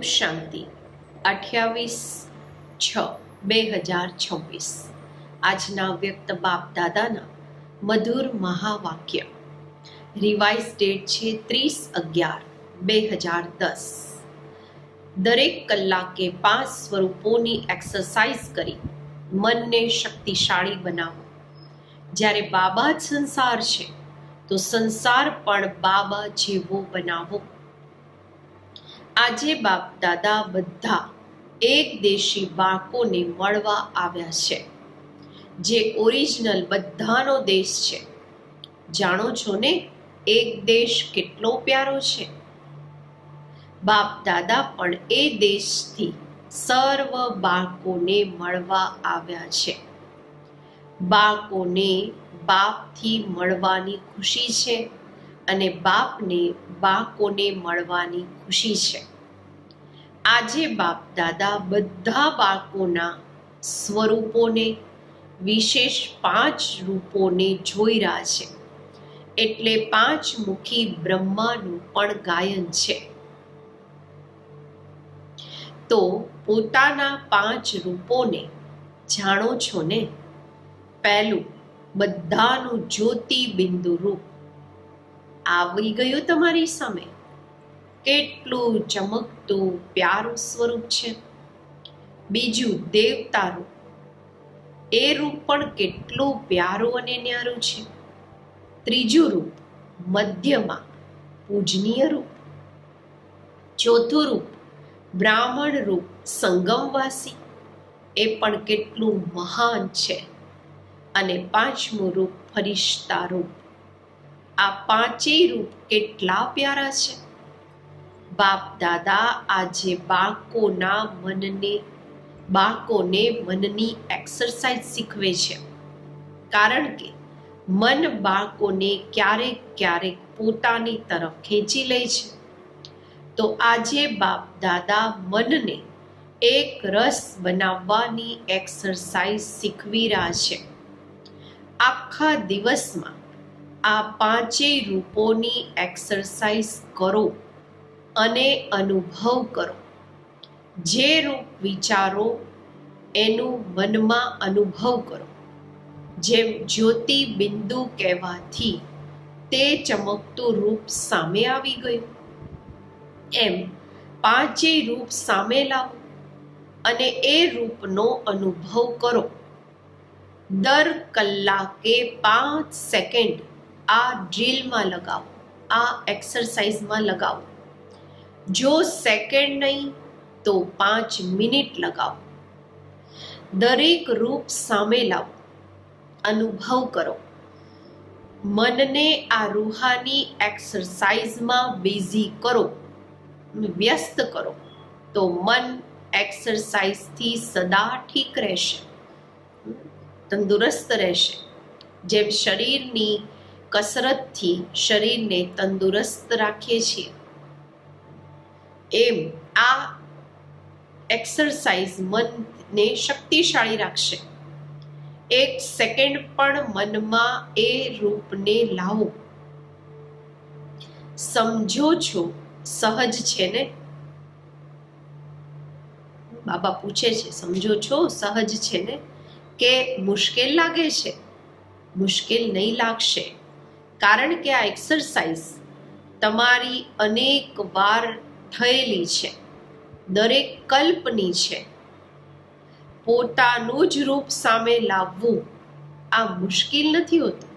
ઓમ શાંતિ 28/6/2026 આજના વ્યક્ત બાપ દાદાના મધુર મહાવાક્ય. રિવાઇઝ ડેટ છે 30/11/2010. દરેક કલાકે 5 સ્વરૂપોની એક્સરસાઇઝ કરી મનને શક્તિશાળી બનાવો. જ્યારે બાબા જ સંસાર છે તો સંસાર પણ બાબા જેવો બનાવો. આજે બાપ દાદા બધા એક દેશી બાળકોને મળવા આવ્યા છે, જે ઓરિજિનલ બધાનો દેશ છે. જાણો છો ને, એક દેશ કેટલો પ્યારો છે. બાપ દાદા પણ એ દેશથી સર્વ બાળકોને મળવા આવ્યા છે. બાળકોને બાપથી મળવાની ખુશી છે અને બાપને બાળકોને મળવાની ખુશી છે. આજે બાપ દાદા બધા બાળકોના સ્વરૂપોને, વિશેષ 5 રૂપોને જોઈ રહ્યા છે. એટલે 5 મુખી બ્રહ્માનું પણ ગાયન છે. તો પોતાના 5 રૂપોને જાણો છો ને. પહેલું, બધાનું જ્યોતિ બિંદુ રૂપ આવી ગયું તમારી સામે. કેટલું ચમકતું પ્યારું સ્વરૂપ છે. બીજું, દેવતા રૂપ. એ રૂપ પણ કેટલું પ્યારું અને ન્યારું છે. ત્રીજું રૂપ, મધ્યમાં પૂજનીય રૂપ. ચોથું રૂપ, બ્રાહ્મણ રૂપ સંગમવાસી. એ પણ કેટલું મહાન છે. અને 5મું રૂપ, ફરિશ્તા રૂપ. આ 5 રૂપ કેટલા પ્યારા છે. બાપ દાદા આજે બાળકોને મનની એક્સરસાઇઝ શીખવે છે. કારણ કે મન બાળકોને ક્યારેક ક્યારેક પોતાની તરફ ખેંચી લે છે. તો આજે બાપ દાદા મનને એક રસ બનાવવાની એક્સરસાઇઝ શીખવી રહ્યા છે. આખા દિવસમાં આ 5 રૂપોની એક્સરસાઇઝ કરો અને અનુભવ કરો. જે રૂપ વિચારો એનું મનમાં અનુભવ કરો. જેમ જ્યોતિ બિંદુ કહેવાથી તે ચમકતું રૂપ સામે આવી ગયું, એમ 5 રૂપ સામે લાવો અને એ રૂપનો અનુભવ કરો. દર કલાકે 5 સેકન્ડ આ ડ્રીલમાં લગાવો, આ એક્સરસાઇઝમાં લગાવો. જો સેકન્ડ નહીં તો 5 મિનિટ લગાવો. દરેક રૂપ સામે લાવો, અનુભવ કરો. મનને આ રૂહાની એક્સરસાઇઝમાં બિઝી કરો, વ્યસ્ત કરો. તો મન એક્સરસાઇઝથી સદા ઠીક રહેશે, તંદુરસ્ત રહેશે. જેમ શરીરની કસરતથી શરીરને તંદુરસ્ત રાખીએ છીએ, એમ આ એક્સરસાઇઝ મનને શક્તિશાળી રાખશે. 1 સેકન્ડ પણ મનમાં એ રૂપને લાવો. સમજો છો સહજ છે ને? બાબા પૂછે છે, સમજો છો સહજ છે ને? કે મુશ્કેલ લાગે છે? મુશ્કેલ નહીં લાગશે, કારણ કે આ એક્સરસાઇઝ તમારી અનેક વાર થયેલી છે, દરેક કલ્પની છે. પોતાનું જ રૂપ સામે લાવવું આ મુશ્કેલ નથી હોતું.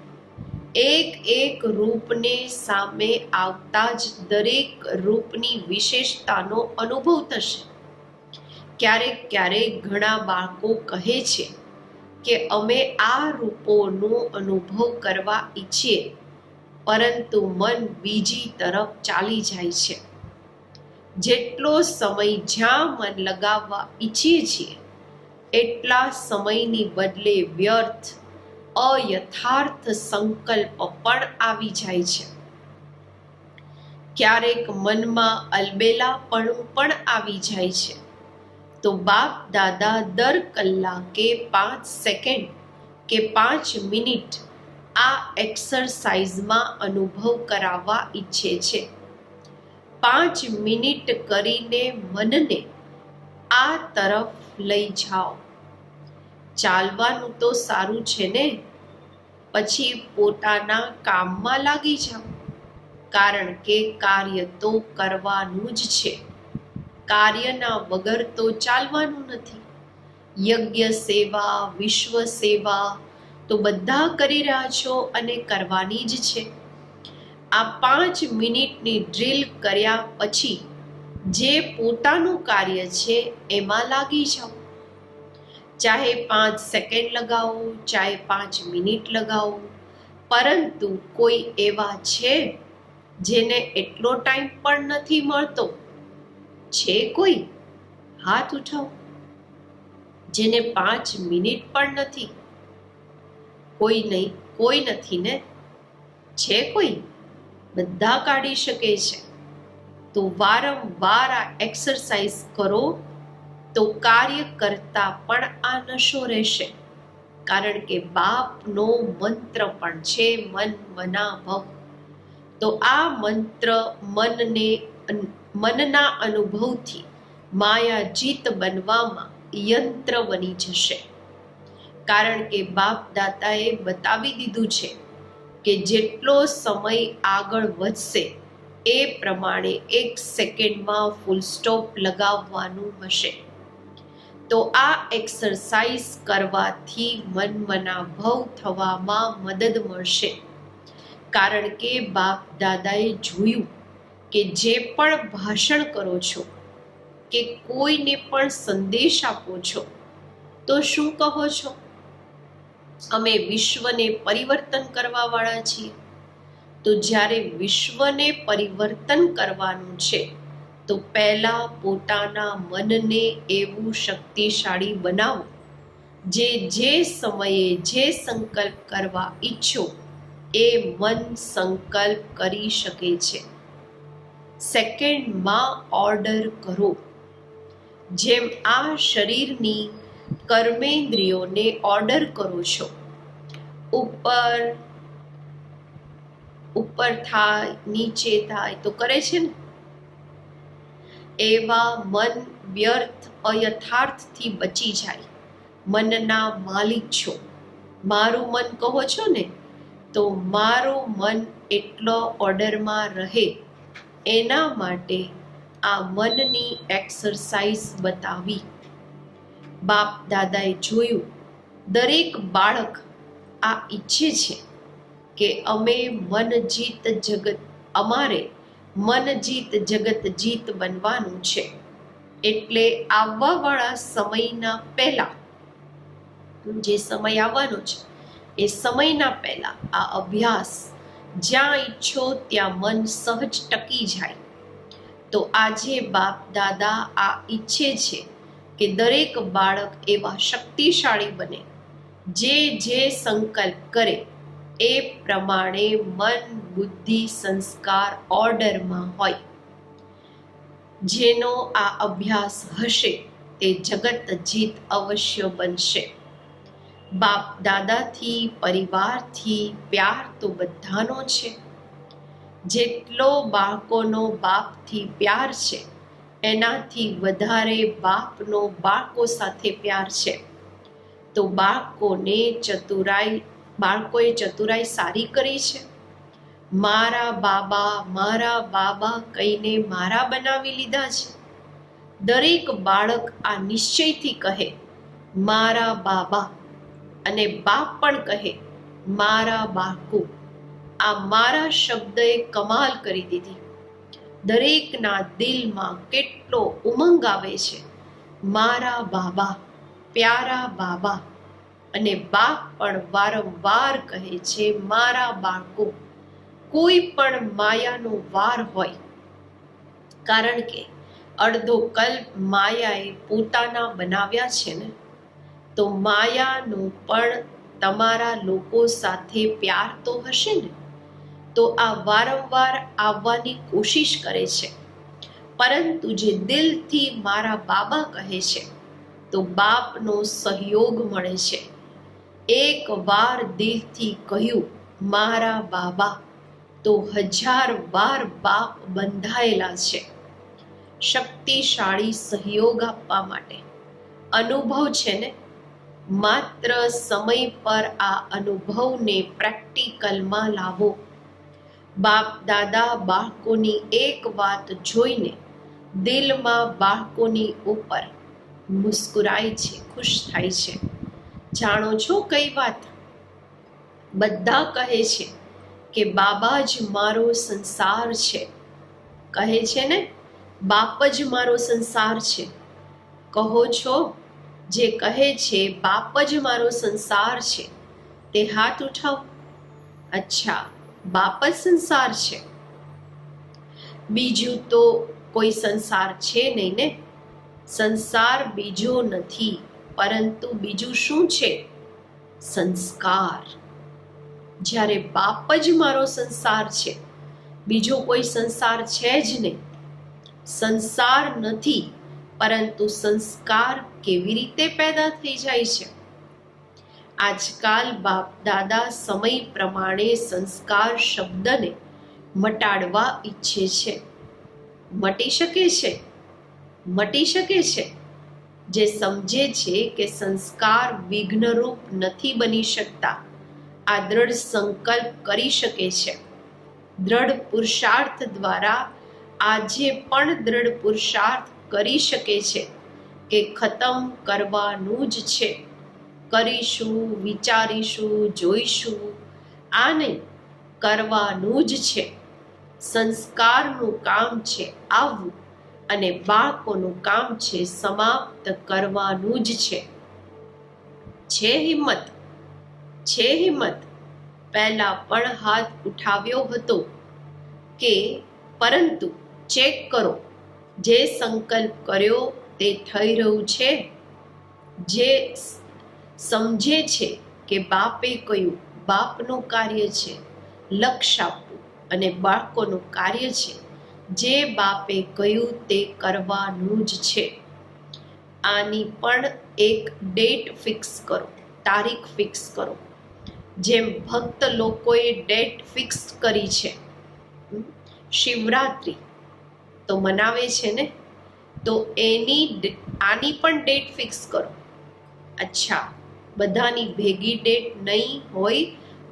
એક રૂપને સામે આવતા જ દરેક રૂપની વિશેષતાનો અનુભવ થશે. ક્યારેક ક્યારેક ઘણા બાળકો કહે છે કે અમે આ રૂપોનો અનુભવ કરવા ઈચ્છીએ, પરંતુ મન બીજી તરફ ચાલી જાય છે. જેટલો સમય જ્યાં મન લગાવવા ઈચ્છીએ છીએ એટલા સમયની બદલે વ્યર્થ, અયથાર્થ સંકલ્પ પણ આવી જાય છે. ક્યારેક મનમાં અલબેલાપણું પણ આવી જાય છે. તો બાપ દાદા દર કલાકે 5 સેકન્ડ કે 5 મિનિટ આ એક્સરસાઇઝમાં અનુભવ કરાવવા ઈચ્છે છે. 5 મિનિટ કરીને મનને આ તરફ લઈ જાઓ. ચાલવાનું તો સારું છે ને, પછી પોતાના કામમાં લાગી જાઓ, કારણ કે કાર્ય તો કરવાનું જ છે. કાર્યના વગર તો ચાલવાનું નથી. યજ્ઞ સેવા, વિશ્વ સેવા તો બધા કરી રહ્યા છો અને કરવાની જ છે. આ 5 મિનિટની ડ્રીલ કર્યા પછી જે પોતાનું કાર્ય છે એમાં લાગી જાઓ. ચાહે 5 સેકન્ડ લગાવો, ચાહે 5 મિનિટ લગાવો, પરંતુ કોઈ એવા છે જેને એટલો ટાઈમ પણ નથી મળતો? છે કોઈ? હાથ ઉઠાવો. જેને 5 મિનિટ પણ નથી? કોઈ નહીં, કોઈ નથી ને? છે કોઈ? બધા કાઢી શકે છે. તો વારંવાર આ એક્સરસાઇઝ કરો તો કાર્ય કરતા પણ આ નશો રહેશે. કારણ કે બાપનો મંત્ર પણ છે મન મના ભવ. તો આ મંત્ર મનના અનુભવથી માયાજીત બનવામાં યંત્ર બની જશે. કારણ કે બાપ દાદાએ બતાવી દીધું છે કે જેટલો સમય આગળ વધશે એ પ્રમાણે 1 સેકન્ડમાં ફૂલ સ્ટોપ લગાવવાનું હશે. તો આ એક્સરસાઇઝ કરવાથી મનમના ભવ થવામાં મદદ મળશે. કારણ કે બાપ દાદાએ જોયું કે જે પણ ભાષણ કરો છો કે કોઈને પણ સંદેશ આપો છો તો શું કહો છો? અમે વિશ્વને પરિવર્તન કરવા વાળા છીએ. તો જ્યારે વિશ્વને પરિવર્તન કરવાનું છે તો પહેલા પોતાના મનને એવું શક્તિશાળી બનાવો જે સમયે જે સંકલ્પ કરવા ઈચ્છો એ મન સંકલ્પ કરી શકે છે. સેકન્ડમાં ઓર્ડર કરો. જેમ આ શરીરની કર્મેન્દ્રિયોને ઓર્ડર કરો છો, ઉપર થાય, નીચે થાય તો કરે છે ને, એવા મન વ્યર્થ અયથાર્થથી બચી જાય. મનના માલિક છો. મારું મન કહો છો ને, તો મારું મન એટલો ઓર્ડરમાં રહે એના માટે આ મનની એક્સરસાઇઝ બતાવી. બાપ દાદાએ જોયું દરેક બાળક આ ઈચ્છે છે કે અમારે મન જીત જગત જીત બનવાનું છે. એટલે આવવાવાળા સમયના પહેલા, જે સમય આવવાનો છે એ સમયના પહેલા આ અભ્યાસ જ્યાં ઈચ્છો ત્યાં મન સહજ ટકી જાય. તો આજે બાપ દાદા આ ઈચ્છે છે કે દરેક બાળક એવા શક્તિશાળી બને જે સંકલ્પ કરે એ પ્રમાણે મન બુદ્ધિ સંસ્કાર ઓર્ડરમાં હોય. જેનો આ અભ્યાસ હશે તે જગત જીત અવશ્ય બનશે. બાપ દાદાથી પરિવારથી પ્યાર તો બધાનો છે. જેટલો બાળકોનો બાપથી પ્યાર છે એનાથી વધારે બાપનો બાળકો સાથે પ્યાર છે. તો બાળકોએ ચતુરાઈ સારી કરી છે. મારા બાબા કહીને મારા બનાવી લીધા છે. દરેક બાળક આ નિશ્ચયથી કહે મારા બાબા, અને બાપ પણ કહે મારા બાળકો. આ મારા શબ્દએ કમાલ કરી દીધી. દરેકના દિલમાં કેટલો ઉમંગ આવે છે. મારા બાબા, પ્યારા બાબા. અને બાપ પણ વારંવાર કહે છે મારા બાળકો. કોઈ પણ માયાનો વાર હોય, કારણ કે અડધો કલ્પ માયાએ પોતાના બનાવ્યા છે ને, તો માયાનો પણ તમારા લોકો સાથે પ્યાર તો હશે ને. તો આ વારંવાર આવવાની કોશિશ કરે છે. પરંતુ જે દિલથી મારા બાબા કહે છે તો બાપનો સહયોગ મળે છે. એક વાર દિલથી કહ્યું મારા બાબા તો 1000 વાર બાપ બંધાયેલા છે શક્તિશાળી સહયોગ આપવા માટે. અનુભવ છે ને, માત્ર સમય પર આ અનુભવને પ્રેક્ટિકલમાં લાવો. બાપ દાદા બાળકોની એક વાત જોઈને દિલમાં બાળકોની ઉપર મુસ્કુરાય છે, ખુશ થાય છે. જાણો છો કઈ વાત? બધા કહે છે કે બાબા જ મારો સંસાર છે. કહે છે ને, બાપ જ મારો સંસાર છે. કહો છો? જે કહે છે બાપ જ મારો સંસાર છે તે હાથ ઉઠાવો. અચ્છા, બાપ જ સંસાર છે, બીજું તો કોઈ સંસાર છે નહીં ને? સંસાર બીજો નથી, પરંતુ બીજું શું છે? સંસ્કાર. જ્યારે બાપ જ મારો સંસાર છે, બીજો કોઈ સંસાર છે જ નહીં. સંસાર નથી, પરંતુ સંસ્કાર કેવી રીતે પેદા થઈ જાય છે? આજકાલ બાપ દાદા સમય પ્રમાણે સંસ્કાર શબ્દને મટાડવા ઈચ્છે છે. મટી શકે છે? મટી શકે છે. જે સમજે છે કે સંસ્કાર વિઘ્નરૂપ નથી બની શકતા, આ દ્રઢ સંકલ્પ કરી શકે છે. દ્રઢ પુરુષાર્થ દ્વારા આજે પણ દ્રઢ પુરુષાર્થ કરી શકે છે કે ખતમ કરવાનું જ છે. કરીશું, વિચારીશું, જોઈશું, આ નહીં, કરવાનું જ છે. સંસ્કારનું કામ છે આવવું, અને બાળકોનું કામ છે સમાપ્ત કરવાનું જ છે. છે હિંમત? છે હિંમત? પહેલા પણ હાથ ઉઠાવ્યો હતો કે, પરંતુ ચેક કરો, જે સંકલ્પ કર્યો તે થઈ રહ્યું છે? જે સમજે છે કે બાપે કહ્યું, બાપનું કાર્ય છે લક્ષ્ય આપવું, અને બાળકોનું કાર્ય છે જે બાપે કહ્યું તે કરવાનું જ છે. આની પણ એક ડેટ ફિક્સ કરો, તારીખ ફિક્સ કરો. જેમ ભક્ત લોકોએ ડેટ ફિક્સ કરી છે, શિવરાત્રિ તો મનાવે છે ને, તો આની પણ ડેટ ફિક્સ કરો. અચ્છા, બધાની ભેગી ડેટ નહીં હોય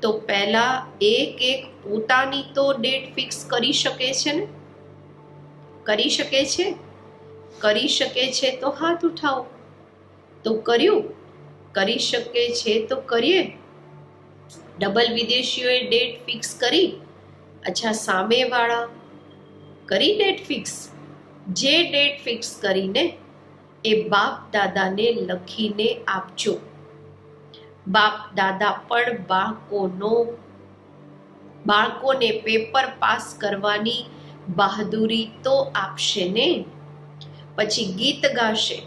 તો પહેલા એક પોતાની તો ડેટ ફિક્સ કરી શકે છે ને? કરી શકે છે? કરી શકે છે તો હાથ ઉઠાવો. તો કર્યું? કરી શકે છે તો કરીએ. ડબલ વિદેશીઓએ ડેટ ફિક્સ કરી. અચ્છા, સામેવાળા કરી ડેટ ફિક્સ? જે ડેટ ફિક્સ કરીને એ બાપ દાદાને લખીને આપજો. બાપ દાદા પણ બાળકોને પેપર પાસ કરવાની બહાદુરી તો આપશે ને. પછી ગીત ગાશે,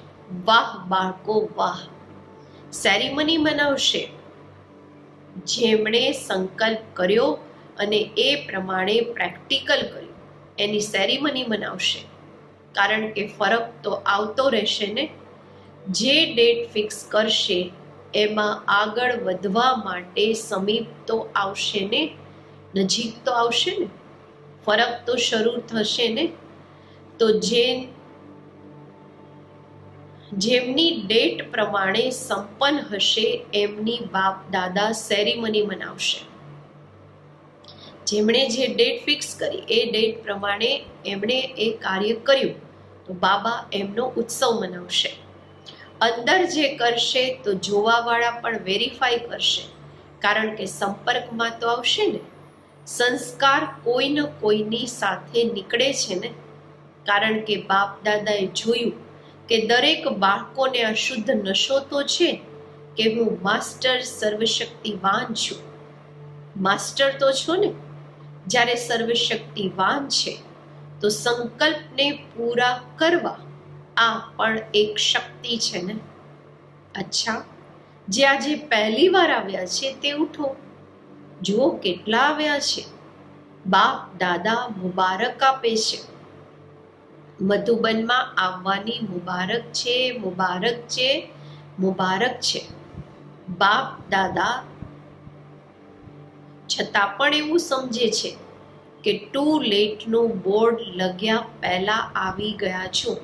વાહ બાળકો વાહ. સેરેમની મનાવશે. જેમણે સંકલ્પ કર્યો અને એ પ્રમાણે પ્રેક્ટિકલ કર્યું, એની સેરેમની મનાવશે. કારણ કે ફરક તો આવતો રહેશે ને. જે ડેટ ફિક્સ કરશે એમાં આગળ વધવા માટે સમીપ તો આવશે ને, નજીક તો આવશે ને. ફરક તો શરૂ થશે ને. તો જેમની ડેટ પ્રમાણે સંપન્ન હશે એમની બાપ દાદા સેરેમની મનાવશે. જેમણે જે ડેટ ફિક્સ કરી એ ડેટ પ્રમાણે એમણે એ કાર્ય કર્યું તો બાબા એમનો ઉત્સવ મનાવશે. અંદર જે કરશે તો જોવાવાળા પણ વેરીફાઈ કરશે, કારણ કે સંપર્કમાં તો આવશે ને. સંસ્કાર કોઈ ને કોઈની સાથે નીકળે છે ને. કારણ કે બાપ દાદાએ જોયું કે દરેક બાળકોને આ શુદ્ધ નશો તો છે કે હું માસ્ટર સર્વશક્તિવાન છું. માસ્ટર તો છો ને. જ્યારે સર્વશક્તિવાન છે તો સંકલ્પને પૂરા કરવા આ પણ એક શક્તિ છે ને. અચ્છા, જે આજે પહેલી વાર આવ્યા છે તે ઉઠો. જુઓ કેટલા આવ્યા છે. બાપ દાદા મુબારક આપે છે. મધુબનમાં આવવાની મુબારક છે, મુબારક છે, મુબારક છે. બાપ દાદા છતાં પણ એવું સમજે છે કે ટુ લેટનું બોર્ડ લગ્યા પહેલા આવી ગયા છો,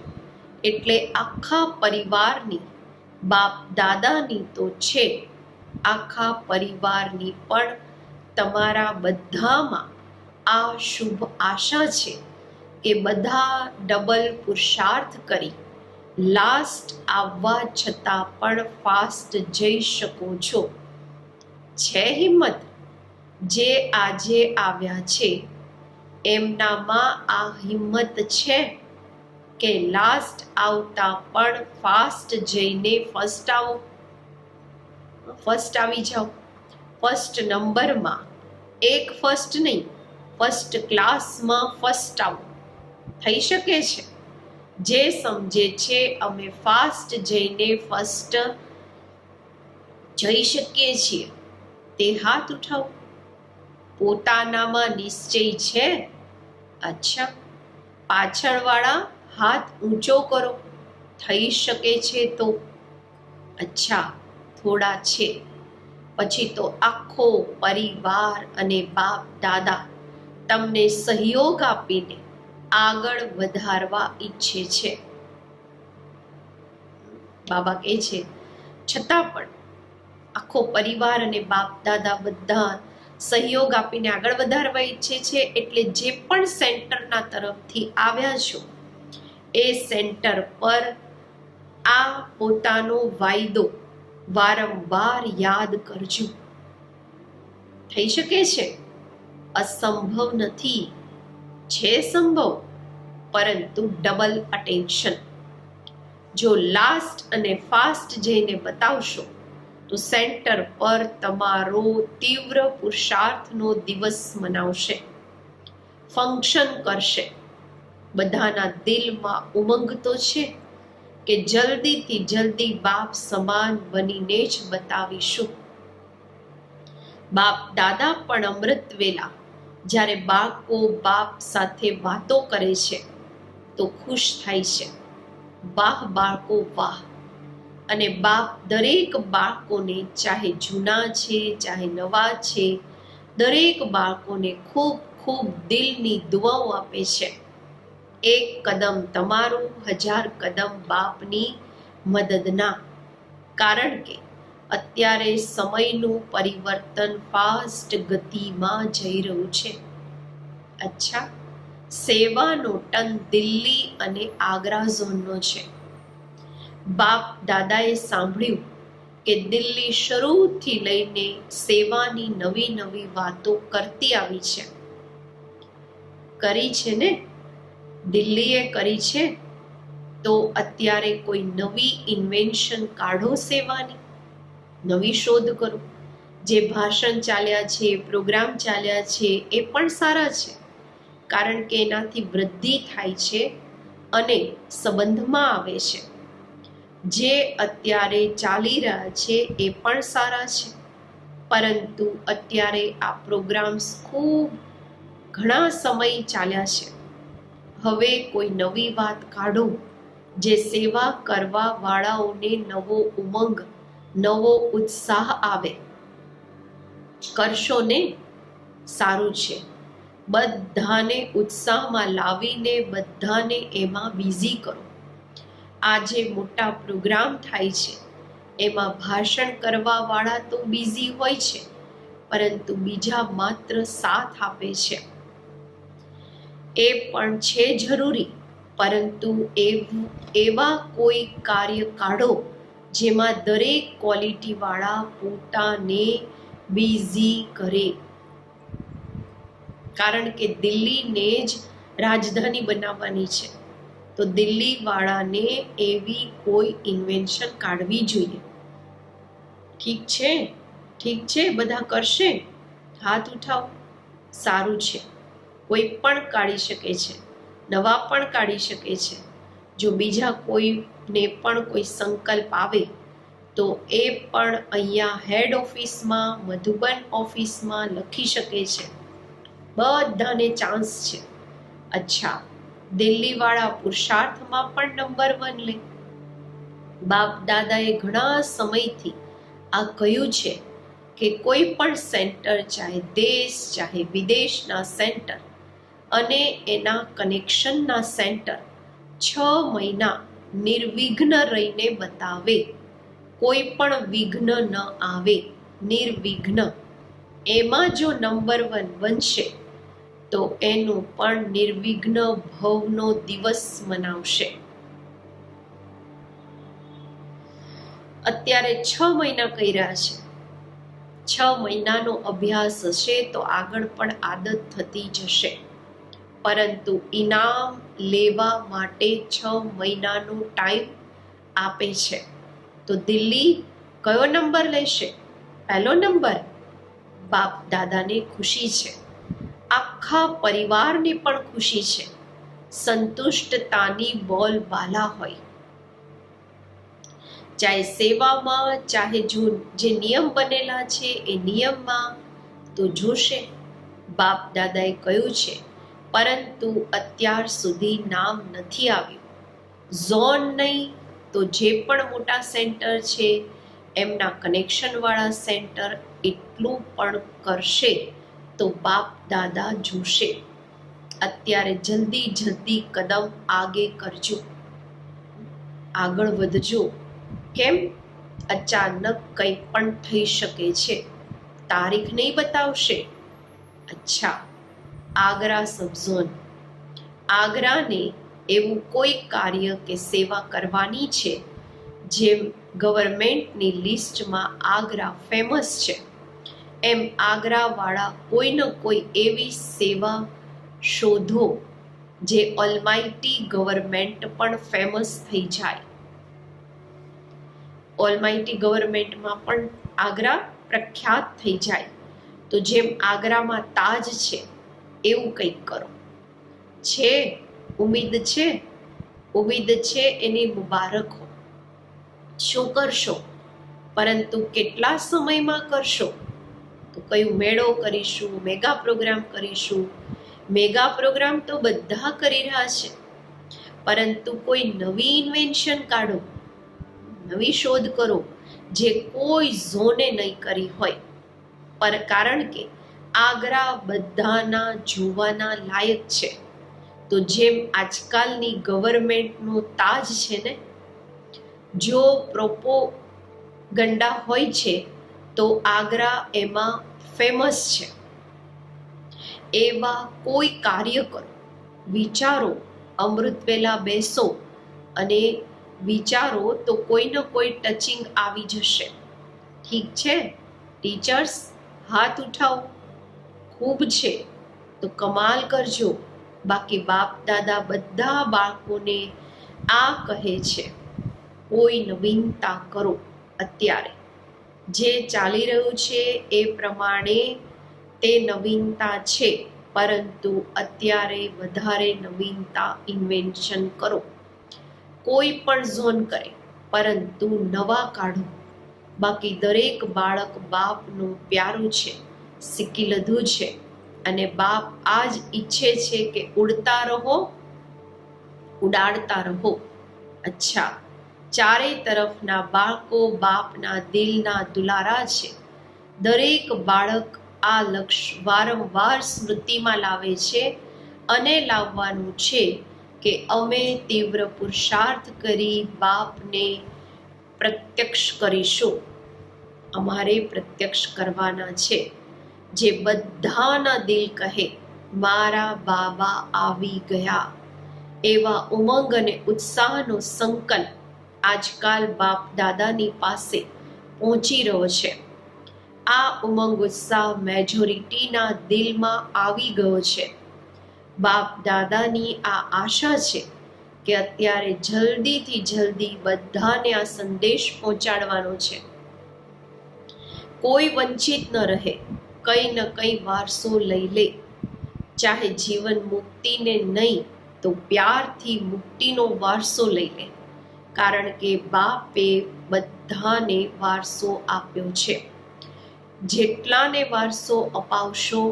એટલે આખા પરિવારની, બાપ દાદાની તો છે, આખા પરિવારની પણ તમારા બધામાં આ શુભ આશા છે કે બધા ડબલ પુરુષાર્થ કરી લાસ્ટ આવવા છતાં પણ ફાસ્ટ જઈ શકો છો. છે હિંમત? જે આજે આવ્યા છે એમનામાં આ હિંમત છે કે લાસ્ટ આવતા પણ ફાસ્ટ જઈને ફર્સ્ટ આવો, ફર્સ્ટ આવી જાઓ. ફર્સ્ટ નંબરમાં, એક ફર્સ્ટ નહીં, ફર્સ્ટ ક્લાસમાં ફર્સ્ટ આવો. થઈ શકે છે? જે સમજે છે અમે ફાસ્ટ જઈને ફર્સ્ટ જઈ શકીએ છીએ તે હાથ ઉઠાવો. પોતાનામાં નિશ્ચય છે? અચ્છા, પાછળવાળા હાથ ઊંચો કરો. થઈ શકે છે તો? અચ્છા, થોડા છે. પછી તો આખો પરિવાર અને બાપ દાદા તમને સહયોગ આપીને આગળ વધારવા ઈચ્છે છે. બાબા કહે છે છતાં પણ આખો પરિવાર અને બાપ દાદા બધા સહયોગ આપીને આગળ વધારવા ઈચ્છે છે. એટલે જે પણ સેન્ટરના તરફથી આવ્યા છો એ સેન્ટર પર આ પોતાનો વાયદો વારંવાર યાદ કરજો. થઈ શકે છે? અસંભવ નથી, છે સંભવ, પરંતુ ડબલ અટેન્શન. જો લાસ્ટ અને ફાસ્ટ જઈને બતાવશો તો સેન્ટર પર તમારો તીવ્ર પુરુષાર્થનો દિવસ મનાવશે, ફંક્શન કરશે. બધાના દિલમાં ઉમંગ તો છે કે જલ્દીથી જલ્દી બાપ સમાન બનીને જ બતાવીશું. બાપ દાદા પણ અમૃત વેલા જ્યારે બાળકો બાપ સાથે વાતો કરે છે તો ખુશ થાય છે. વાહ બાળકો વાહ! અને બાપ દરેક બાળકોને, ચાહે જૂના છે ચાહે નવા છે, દરેક બાળકોને ખૂબ ખૂબ દિલની દુઆઓ આપે છે. એક કદમ તમારું, 1000 કદમ બાપની મદદના. કારણ કે અત્યારે સમયનું પરિવર્તન ફાસ્ટ ગતિમાં જઈ રહ્યું છે. અચ્છા, સેવાનો ટન દિલ્હી અને આગ્રા ઝોનનો છે. બાપ દાદાએ સાંભળ્યું કે દિલ્હી શરૂથી લઈને સેવાની નવી નવી વાતો કરતી આવી છે. કરી છે ને? દિલ્હીએ કરી છે તો અત્યારે કોઈ નવી ઇન્વેન્શન કાઢો, સેવાની નવી શોધ કરો. જે ભાષણ ચાલ્યા છે, પ્રોગ્રામ ચાલ્યા છે એ પણ સારા છે, કારણ કે એનાથી વૃદ્ધિ થાય છે અને સંબંધમાં આવે છે. જે અત્યારે ચાલી રહ્યા છે એ પણ સારા છે, પરંતુ અત્યારે આ પ્રોગ્રામ્સ ખૂબ ઘણા સમય ચાલ્યા છે. હવે કોઈ નવી વાત કાઢો જે સેવા કરવા વાળાઓને નવો ઉમંગ, નવો ઉત્સાહ આવે. કરશો ને? સારું છે. બધાને ઉત્સાહમાં લાવીને બધાને એમાં બિઝી કરો. આજે મોટા પ્રોગ્રામ થાય છે એમાં ભાષણ કરવા વાળા તો બિઝી હોય છે, પરંતુ બીજા માત્ર સાથ આપે છે. એ પણ છે જરૂરી, પરંતુ એવા કોઈ કાર્ય કાઢો જેમાં દરેક ક્વોલિટી વાળા પોતાને બિઝી કરે. કારણ કે દિલ્હીને જ રાજધાની બનાવવાની છે, તો દિલ્હી વાળાને એવી કોઈ ઇન્વેન્શન કાઢવી જોઈએ. ઠીક છે? ઠીક છે, બધા કરશે? હાથ ઉઠાવો. સારું છે. કોઈ પણ કાઢી શકે છે, નવા પણ કાઢી શકે છે. જો બીજા કોઈને પણ કોઈ સંકલ્પ આવે તો એ પણ અહીંયા હેડ ઓફિસમાં, મધુબન ઓફિસમાં લખી શકે છે. બધાને ચાન્સ છે. અચ્છા, દિલ્હીવાળા પુરુષાર્થમાં પણ નંબર 1 લે. બાપ દાદાએ ઘણા સમયથી આ કહ્યું છે કે કોઈ પણ સેન્ટર, ચાહે દેશ ચાહે વિદેશના સેન્ટર, અને એના કનેક્શનના સેન્ટર 6 મહિના નિર્વિઘ્ન રહીને બતાવે, કોઈ પણ વિઘ્ન ન આવે, નિર્વિઘ્ન. એમાં જો નંબર 1 બનશે તો એનું પણ નિર્વિઘ્ન ભવનો દિવસ મનાવશે. અત્યારે 6 મહિના કર્યા છે, 6 મહિનાનો અભ્યાસ હશે તો આગળ પણ આદત થતી જશે. પરંતુ ઇનામ લેવા માટે 6 મહિનાનો ટાઈમ આપે છે. તો દિલ્હી કયો નંબર લેશે? પહેલો નંબર. બાપ દાદાને ખુશી છે, આખા પરિવારને પણ ખુશી છે, સંતુષ્ટતાની બોલબાલા હોય. ચાહે સેવામાં, ચાહે જે નિયમ બનેલા છે એ નિયમમાં તો જોશે. બાપ દાદાએ કહ્યું છે, પરંતુ અત્યાર સુધી નામ નથી આવ્યું. ઝોન નહીં તો જે પણ મોટા સેન્ટર છે એમના કનેક્શનવાળા સેન્ટર એટલું પણ કરશે તો બાપ દાદા જોશે. અત્યારે જલ્દી કદમ આગે કરજો, આગળ વધજો. કેમ? અચાનક કંઈ પણ થઈ શકે છે. તારીખ નહીં બતાવશે. અચ્છા, આગ્રા સબઝોન, આગ્રાને એવું કોઈ કાર્ય કે સેવા કરવાની છે જેમ ગવર્મેન્ટની લિસ્ટમાં આગ્રા ફેમસ છે, એમ આગ્રાવાળા કોઈ ન કોઈ એવી સેવા શોધો જે ઓલમાઇટી ગવર્મેન્ટ પણ ફેમસ થઈ જાય. ઓલમાઇટી ગવર્મેન્ટમાં પણ આગ્રા પ્રખ્યાત થઈ જાય. તો જેમ આગ્રામાં તાજ છે એવું કંઈક કરો. છે ઉમ્મીદ છે, ઉમ્મીદ છે એની મુબારક હો. શું કરશો? પરંતુ કેટલા સમયમાં કરશો? તો કયું મેળો કરીશું, મેગા પ્રોગ્રામ કરીશું. મેગા પ્રોગ્રામ તો બધા કરી રહ્યા છે, પરંતુ કોઈ નવી ઇન્વેન્શન કાઢો, નવી શોધ કરો જે કોઈ ઝોને નહીં કરી હોય. પર કારણ કે આગ્રા બધાના જોવાના લાયક છે. તો જેમ આજકાલની ગવર્મેન્ટનો તાજ છે ને, જો પ્રોપોગંડા હોય છે તો આગ્રા એમાં ફેમસ છે. એવા કોઈ કાર્ય કરો, વિચારો, અમૃત વેલા બેસો અને વિચારો તો કોઈ ન કોઈ ટચિંગ આવી જશે. ઠીક છે ટીચર્સ, હાથ ઉઠાવો. ખૂબ છે તો કમાલ કરજો. બાકી બાપ દાદા બધા બાળકોને આ કહે છે, કોઈ નવીનતા કરો. અત્યારે જે ચાલી રહ્યું છે એ પ્રમાણે તે નવીનતા છે, પરંતુ અત્યારે વધારે નવીનતા ઇન્વેન્શન કરો. કોઈ પણ ઝોન કરે પરંતુ નવા કાઢો. બાકી દરેક બાળક બાપનું પ્યારું છે, શીખી લીધું છે, અને બાપ આ જ ઈચ્છે છે કે ઉડતા રહો, ઉડાડતા રહો. અચ્છા, ચારે તરફના બાળકો બાપના દિલના દુલારા છે. દરેક બાળક આ લક્ષ્ય વારંવાર સ્મૃતિમાં લાવે છે અને લાવવાનું છે કે અમે તીવ્ર પુરુષાર્થ કરી બાપને પ્રત્યક્ષ કરીશું. અમારે પ્રત્યક્ષ કરવાના છે. જે બધાના દિલ કહે મારા બાબા આવી ગયા. એવા ઉમંગ અને ઉત્સાહનો સંકલ્પ આજકાલ બાપ દાદાની પાસે પહોંચી રહ્યો છે. આ ઉમંગ ઉત્સાહ મેજોરિટીના દિલમાં આવી ગયો છે. બાપ દાદાની આ આશા છે કે અત્યારે જલ્દીથી જલ્દી બધાને આ સંદેશ પહોંચાડવાનો છે. કોઈ વંચિત ન રહે, કંઈ ન કંઈ વારસો લઈ લે. ચાહે જીવન મુક્તિને નહીં તો પ્યારથી મુક્તિનો વારસો લઈ લે. કારણ કે બાપે બધાને વારસો આપ્યો છે. જેટલાને વારસો અપાવશો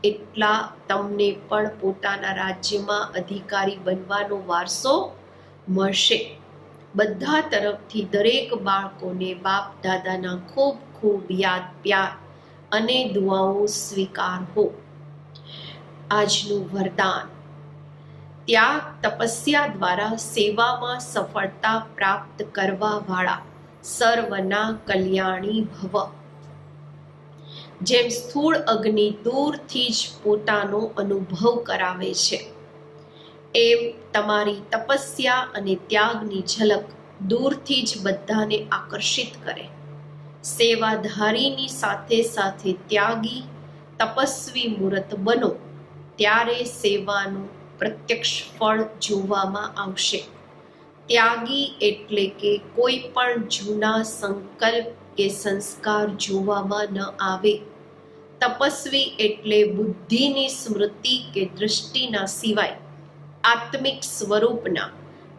એટલા તમને પણ પોતાના રાજ્યમાં અધિકારી બનવાનો વારસો મળશે. બધા તરફથી દરેક બાળકોને બાપ દાદાના ખૂબ ખૂબ યાદ, પ્યાર અને દુઆઓ સ્વીકારો. આજનું વરદાન. ત્યાગ તપસ્યા દ્વારા સેવામાં સફળતા પ્રાપ્ત કરવા વાળા સર્વના કલ્યાણી ભવ. જેમ સ્થૂળ અગ્નિ દૂરથી જ પોતાનો અનુભવ કરાવે છે, એમ તમારી તપસ્યા અને ત્યાગની ઝલક દૂરથી જ બધાને આકર્ષિત કરે. સેવાધારીની સાથે સાથે ત્યાગી તપસ્વી મૂર્ત બનો, ત્યારે સેવાનું પ્રત્યક્ષ ફળ જોવામાં આવશે. ત્યાગી એટલે કે કોઈ પણ જૂના સંકલ્પ કે સંસ્કાર જોવામાં ન આવે. તપસ્વી એટલે બુદ્ધિની સ્મૃતિ કે દૃષ્ટિના સિવાય આત્મિક સ્વરૂપના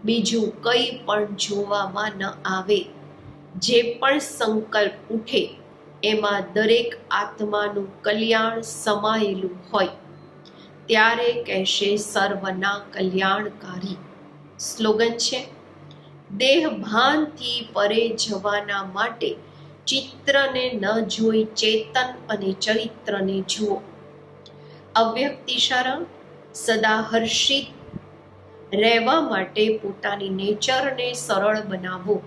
બીજું કંઈ પણ જોવામાં ન આવે. જે પણ સંકલ્પ ઉઠે એમાં દરેક આત્માનું કલ્યાણ સમાયેલું હોય, ત્યારે કહેશે સર્વના કલ્યાણકારી. સ્લોગન છે, દેહ ભાનથી પરે જવાના માટે ચિત્રને ન જોઈ ચેતન અને ચરિત્રને જુઓ. અવ્યક્ત ઇશારા, સદા હર્ષિત રહેવા માટે પોતાની નેચરને સરળ બનાવો.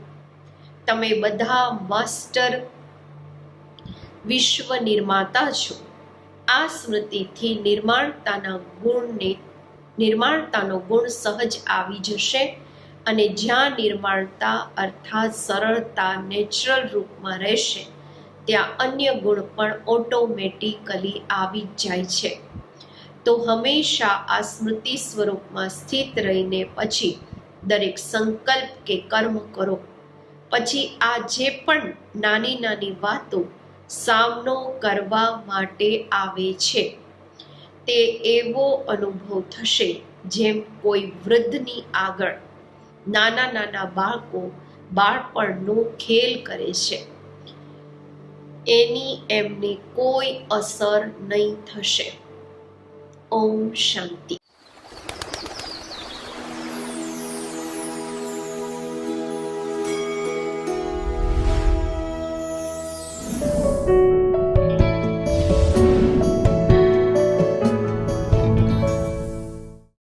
તમે બધા માસ્ટર વિશ્વ નિર્માતા છો. આ સ્મૃતિથી નિર્માણતાનો ગુણ સહજ આવી જશે અને જ્યાં નિર્માણતા અર્થાત સરળતા નેચરલ રૂપમાં રહેશે, ત્યાં અન્ય ગુણ પણ ઓટોમેટિકલી આવી જ જાય છે. તો હંમેશા આ સ્મૃતિ સ્વરૂપમાં સ્થિત રહીને પછી દરેક સંકલ્પ કે કર્મ કરો. પછી આ જે પણ નાની નાની વાતો સામનો કરવા માટે આવે છે, તે એવો અનુભવ થશે જેમ કોઈ વૃદ્ધની આગળ નાના નાના બાળકો બાળપણનો ખેલ કરે છે, એની એમને કોઈ અસર નહીં થશે. ઓમ શાંતિ.